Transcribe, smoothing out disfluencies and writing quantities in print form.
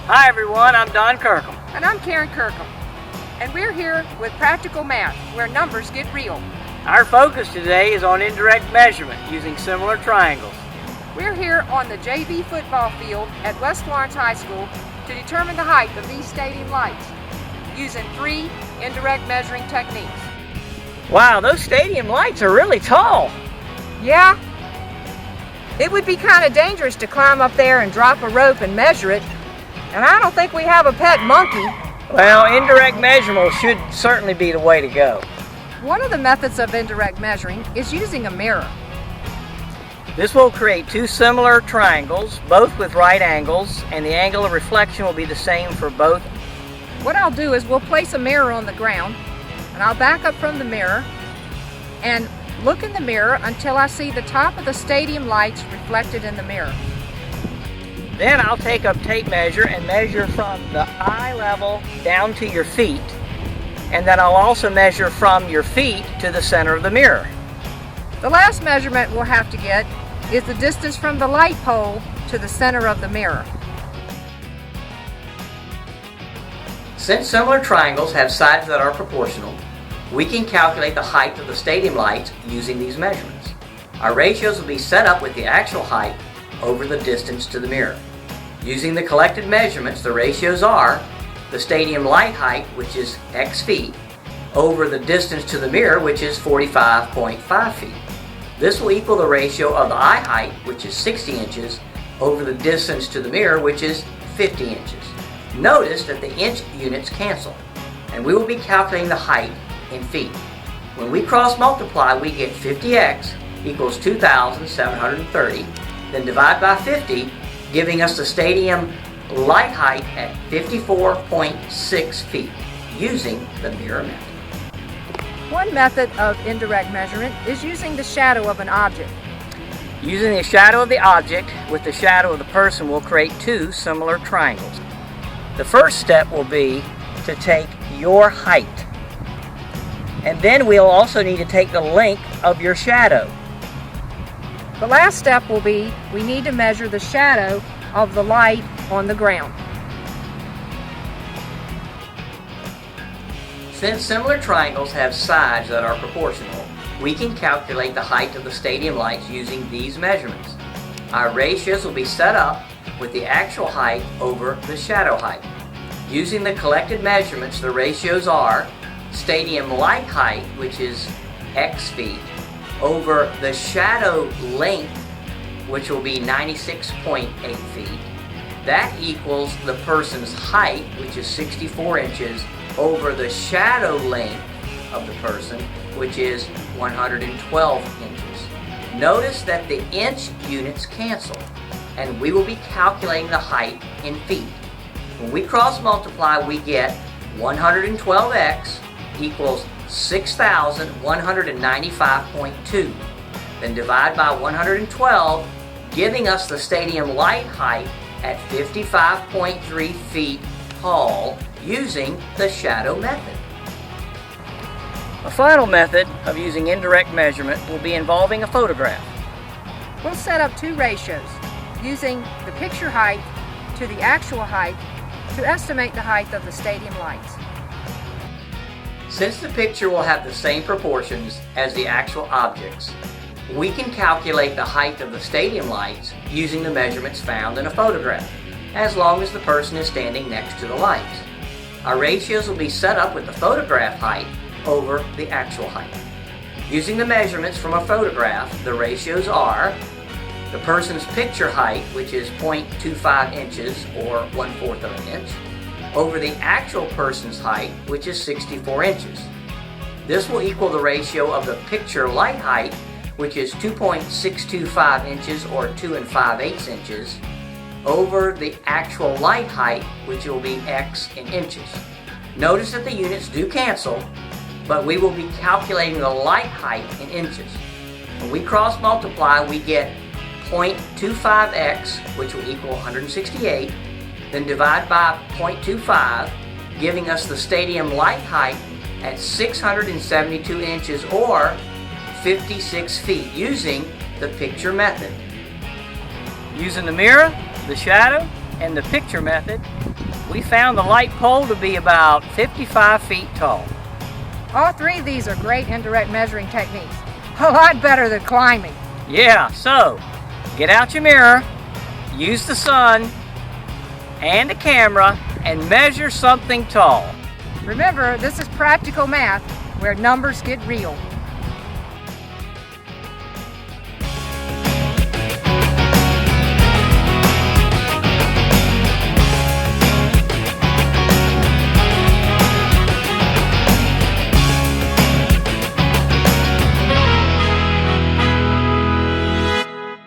Hi everyone, I'm Don Kirkham. And I'm Karen Kirkham. And we're here with Practical Math, where numbers get real. Our focus today is on indirect measurement using similar triangles. We're here on the JV football field at West Florence High School to determine the height of these stadium lights using 3 indirect measuring techniques. Wow, those stadium lights are really tall. Yeah. It would be kind of dangerous to climb up there and drop a rope and measure it. And I don't think we have a pet monkey. Well, indirect measurement should certainly be the way to go. One of the methods of indirect measuring is using a mirror. This will create 2 similar triangles, both with right angles, and the angle of reflection will be the same for both. What I'll do is we'll place a mirror on the ground, and I'll back up from the mirror and look in the mirror until I see the top of the stadium lights reflected in the mirror. Then I'll take a tape measure and measure from the eye level down to your feet, and then I'll also measure from your feet to the center of the mirror. The last measurement we'll have to get is the distance from the light pole to the center of the mirror. Since similar triangles have sides that are proportional, we can calculate the height of the stadium lights using these measurements. Our ratios will be set up with the actual height over the distance to the mirror. Using the collected measurements, the ratios are the stadium light height, which is x feet, over the distance to the mirror, which is 45.5 feet. This will equal the ratio of the eye height, which is 60 inches, over the distance to the mirror, which is 50 inches. Notice that the inch units cancel, and we will be calculating the height in feet. When we cross multiply, we get 50x equals 2,730, then divide by 50, giving us the stadium light height at 54.6 feet, using the mirror method. One method of indirect measurement is using the shadow of an object. Using the shadow of the object with the shadow of the person will create 2 similar triangles. The first step will be to take your height, and then we'll also need to take the length of your shadow. The last step will be we need to measure the shadow of the light on the ground. Since similar triangles have sides that are proportional, we can calculate the height of the stadium lights using these measurements. Our ratios will be set up with the actual height over the shadow height. Using the collected measurements, the ratios are stadium light height, which is x feet, over the shadow length, which will be 96.8 feet. That equals the person's height, which is 64 inches, over the shadow length of the person, which is 112 inches. Notice that the inch units cancel, and we will be calculating the height in feet. When we cross multiply, we get 112x equals 6,195.2. Then divide by 112, giving us the stadium light height at 55.3 feet tall using the shadow method. A final method of using indirect measurement will be involving a photograph. We'll set up 2 ratios using the picture height to the actual height to estimate the height of the stadium lights. Since the picture will have the same proportions as the actual objects, we can calculate the height of the stadium lights using the measurements found in a photograph, as long as the person is standing next to the lights. Our ratios will be set up with the photograph height over the actual height. Using the measurements from a photograph, the ratios are the person's picture height, which is 0.25 inches or 1/4 of an inch, over the actual person's height, which is 64 inches. This will equal the ratio of the picture light height, which is 2.625 inches or 2 5/8 inches, over the actual light height, which will be x in inches. Notice that the units do cancel, but we will be calculating the light height in inches. When we cross multiply, we get 0.25x, which will equal 168, then divide by 0.25, giving us the stadium light height at 672 inches or 56 feet using the picture method. Using the mirror, the shadow, and the picture method, We found the light pole to be about 55 feet tall. All three of these are great indirect measuring techniques. A lot better than climbing. Yeah, so get out your mirror, use the sun and a camera, and measure something tall. Remember, this is practical math where numbers get real.